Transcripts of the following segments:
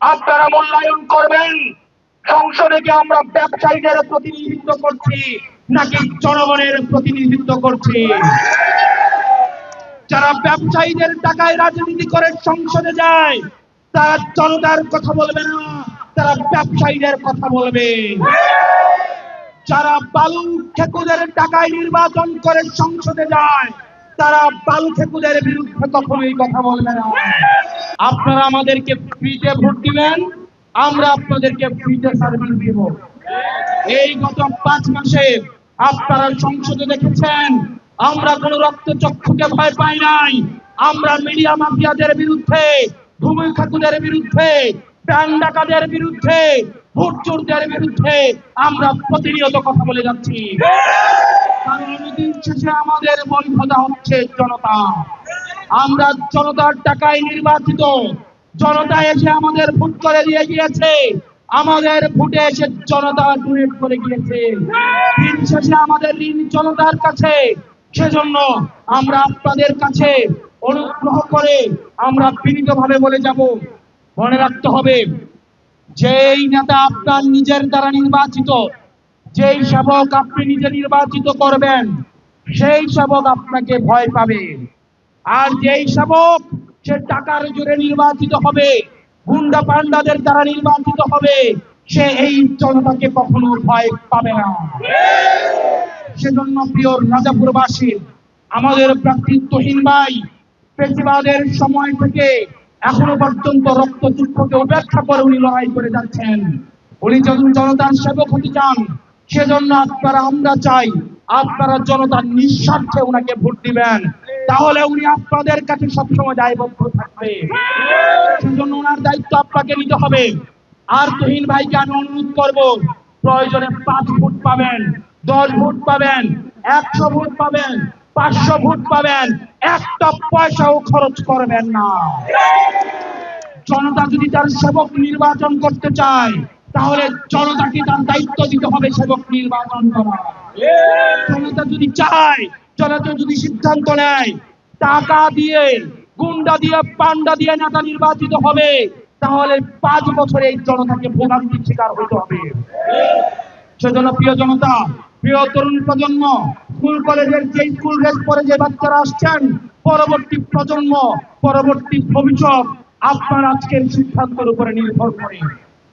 আপনারা মূল্যায়ন করবেন সংসদে কি আমরা ব্যবসায়ীদের প্রতিনিধিত্ব করছি নাকি জনগণের প্রতিনিধিত্ব করছি। যারা ব্যবসায়ীদের টাকায় রাজনীতি করে সংসদে যায় তারা জনতার কথা বলবে না, তারা ব্যবসায়ীদের কথা বলবে। যারা বালু খেকুদের টাকায় নির্বাচন করে সংসদে যায় তারা বালু খেকুদের বিরুদ্ধে কখনোই কথা বলবে না। আপনারা আমাদেরকে ফ্রিতে ভোট দিবেন, আমরা আপনাদেরকে ফ্রিতে সার্ভিস দিব। এই গত 5 মাসে আপনারা সংসদে দেখেছেন আমরা কোন রক্তচক্ষুকে ভয় পাই নাই। আমরা মিডিয়া মাফিয়াদের বিরুদ্ধে, ভূমি খাতুদের বিরুদ্ধে, ব্যাংক ডাকাতদের বিরুদ্ধে, ভোট চোরদের বিরুদ্ধে আমরা প্রতিনিয়ত কথা বলে যাচ্ছি। কারণ দিন শেষে আমাদের বৈধতা হচ্ছে জনতা। আমরা জনতার টাকায় নির্বাচিত, জনতা এসে আমাদের ভোট করে দিয়ে গিয়েছে, আমাদের ভোটে এসে জনতা ডোনেট করে গিয়েছে। দিন শেষে আমাদের ঋণ জনতার কাছে। সেজন্য আমরা আপনাদের কাছে অনুগ্রহ করে আমরা বিনীতভাবে বলে যাব, মনে রাখতে হবে যেই নেতা আপনার নিজের দ্বারা নির্বাচিত, যেই সেবক আপনি নিজে নির্বাচিত করবেন সেই সেবক আপনাকে ভয় পাবে। আর যেই সেবক সে টাকার জোরে নির্বাচিত হবে, গুন্ডা পান্ডাদের দ্বারা নির্বাচিত হবে, সে এই জনতাকে কখনো ভয় পাবে না। সেজন্য প্রিয় রাজাপুরবাসী, আমাদের প্রার্থী তুহিন ভাই ফেসিবাদের সময় থেকে এখনো পর্যন্ত রক্তচক্ষুকে উপেক্ষা করে উনি লড়াই করে যাচ্ছেন। উনি যখন জনতার সেবক হতে চান, সেজন্য আমরা চাই আপনারা জনতার নিঃস্বার্থে উনাকে ভোট দিবেন, তাহলে উনি আপনাদের কাছে সবসময় দায়বদ্ধ থাকবে। সেজন্য ওনার দায়িত্ব আপনাকে নিতে হবে। আর তুহিন ভাইকে আমি অনুরোধ করব, প্রয়োজনে 5 ভোট পাবেন, 10 ভোট পাবেন, 100 ভোট পাবেন, 500 ভোট পাবেন, একটা পয়সাও খরচ করবেন না। জনতা যদি তার সেবক নির্বাচন করতে চায় তাহলে জনতাকে তার দায়িত্ব দিতে হবে সেবক নির্বাচন করা। জনতা যদি চায়, জনতা যদি সিদ্ধান্ত নেয় টাকা দিয়ে, গুন্ডা দিয়ে, পান্ডা দিয়ে নেতা নির্বাচিত হবে, তাহলে 5 বছরে এই জনতাকে ভোগান্তির শিকার হতে হবে। সেজন্য প্রিয় জনতা, প্রিয় তরুণ প্রজন্ম, স্কুল কলেজের যে স্কুল ড্রেস পরে যে বাচ্চারা আসছেন, পরবর্তী প্রজন্ম, পরবর্তী ভবিষ্যৎ আপনার আজকের সিদ্ধান্তের উপরে নির্ভর করে।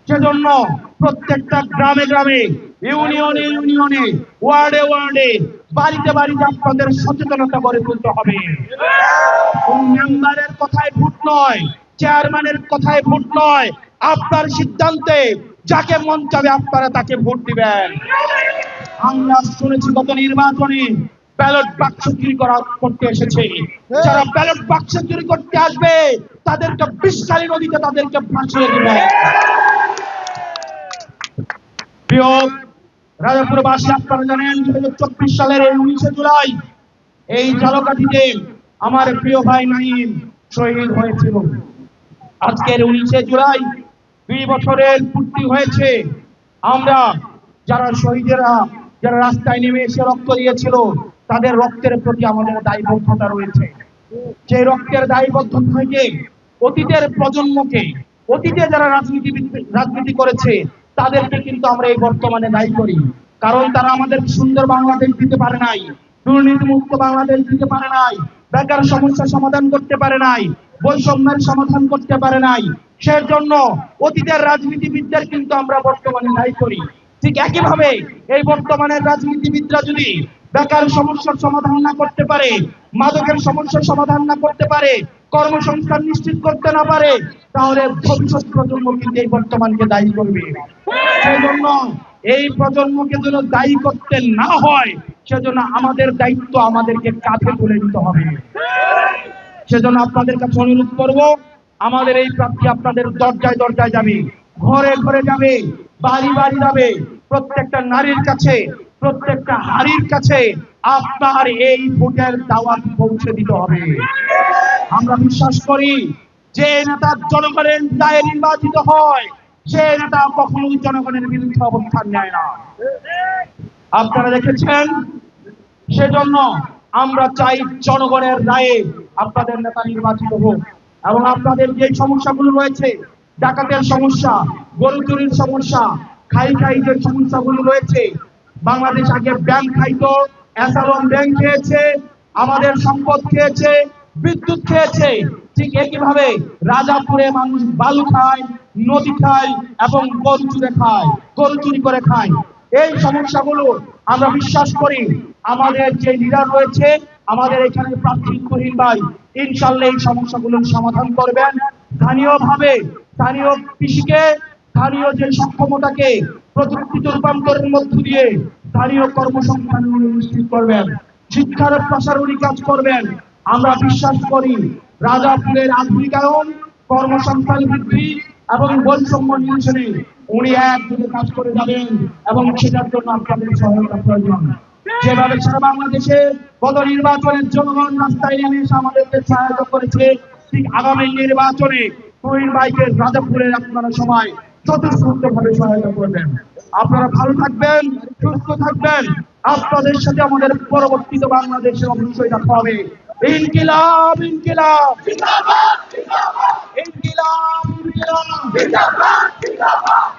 সেজন্য প্রত্যেকটা গ্রামে গ্রামে, ইউনিয়নে ইউনিয়নে, ওয়ার্ডে ওয়ার্ডে, বাড়িতে বাড়িতে আপনাদের সচেতনতা গড়ে তুলতে হবে। মেম্বারের কথায় ভোট নয়, চেয়ারম্যানের কথায় ভোট নয়, আপনার সিদ্ধান্তে যাকে মন চাবে আপনারা তাকে ভোট দিবেন। আমরা শুনেছি গত নির্বাচনে ব্যালট বাক্স চুরি করতে এসেছে। যারা ব্যালট বাক্স চুরি করতে আসবে তাদেরকে বিষকালী নদীতে তাদেরকে ভাসিয়ে দিবে। প্রিয় রাজাপুরবাসী, আপনারা জানেন 2024 সালের 19 জুলাই এই ঝালকাঠিতে আমার প্রিয় ভাই নাঈম শহীদ হয়েছিল। আজকের 19 জুলাই 2 বছরের পূর্তি হয়েছে। আমরা যারা শহীদেরা, যারা রাস্তায় নেমে এসে রক্ত দিয়েছিল, তাদের রক্তের প্রতি আমাদের দায়বদ্ধতা রয়েছে। সেই রক্তের দায়বদ্ধতা থেকে অতীতের প্রজন্মকে, অতীতে যারা রাজনীতি করেছে তাদেরকে কিন্তু আমরা এই বর্তমানে দায়ী করি। কারণ তারা আমাদের সুন্দর বাংলাদেশ দিতে পারে নাই, দুর্নীতিমুক্ত বাংলাদেশ দিতে পারে নাই, বেকার সমস্যা সমাধান করতে পারে নাই, বৈষম্যের সমাধান করতে পারে নাই। সেজন্য অতীতের রাজনীতিবিদদের কিন্তু আমরা বর্তমানে দায়ী করি। ঠিক একইভাবে এই বর্তমানের রাজনীতিবিদরা যদি বেকার সমস্যার সমাধান না করতে পারে, মাদকের সমস্যার সমাধান না করতে পারে, কর্মসংস্থান নিশ্চিত করতে না পারে, তাহলে ভবিষ্যৎ প্রজন্ম কিন্তু এই বর্তমানকে দায়ী করবে। সেজন্য এই প্রজন্মকে যেন দায়ী করতে না হয়, সেজন্য আমাদের দায়িত্ব আমাদেরকে কাঁধে তুলে নিতে হবে। সেজন্য আপনাদের কাছে অনুরোধ করব, আমাদের এই প্রার্থী আপনাদের দরজায় দরজায় যাবে, ঘরে ঘরে যাবে, বাড়ি বাড়ি যাবে, প্রত্যেকটা নারীর কাছে, প্রত্যেকটা হাড়ির কাছে আপনার এই ভোটের দাওয়াত পৌঁছে দিতে হবে। আমরা বিশ্বাস করি যে নেতা জনগণের দায়ে নির্বাচিত হয়, সে নেতা কখনোই জনগণের বিরুদ্ধে অবস্থান নেয় না। আপনারা দেখেছেন। সেজন্য আমরা চাই জনগণের রায়ে আপনাদের নেতা নির্বাচিত হোক এবং আপনাদের যে সমস্যাগুলো রয়েছে ডাকাতের সমস্যা, গরু চুরির সমস্যা, খাই যে সমস্যাগুলো রয়েছে। বাংলাদেশ আগে ব্যাংক খাইতো, অ্যাসালন ব্যাংক খেয়েছে, আমাদের সম্পদ খেয়েছে, বিদ্যুৎ খেয়েছে। ঠিক একইভাবে রাজাপুরে মানুষ বালু খায়, নদী খায় এবং গরু চুরি করে খায়। এই সমস্যাগুলো আমরা বিশ্বাস করি আমাদের যে লিডার রয়েছে, আমাদের এখানে প্রার্থী তুহিন ভাই ইনশাল্লাহ এই সমস্যাগুলোর সমাধান করবেন। স্থানীয় কৃষিকে, স্থানীয় যে সক্ষমতাকে প্রযুক্তিতে রূপান্তরের মধ্য দিয়ে স্থানীয় কর্মসংস্থান নিশ্চিত করবেন। শিক্ষার প্রসার উনি কাজ করবেন। আমরা বিশ্বাস করি রাজাপুরের আধুনিকায়ন, কর্মসংস্থান বৃদ্ধি এবং বৈষম্য নিরসনে উনি একদিকে কাজ করে যাবেন এবং সেটার জন্য আপনাদের সহায়তা প্রয়োজন। যেভাবে সারা বাংলাদেশে গত নির্বাচনের জনগণ রাস্তায় নেমে এসে আমাদেরকে সহায়তা করেছে, ঠিক আগামী নির্বাচনে তুহিন ভাইকে রাজাপুরের আপনারা সবাই স্বতঃস্ফূর্তভাবে সহায়তা করবেন। আপনারা ভালো থাকবেন, সুস্থ থাকবেন। আপনাদের সাথে আমাদের পরবর্তীতে বাংলাদেশে অবশ্যই দেখা হবে। ইনকিলাব ইনকিলাব জিন্দাবাদ জিন্দাবাদ, ইনকিলাব ইনকিলাব জিন্দাবাদ জিন্দাবাদ।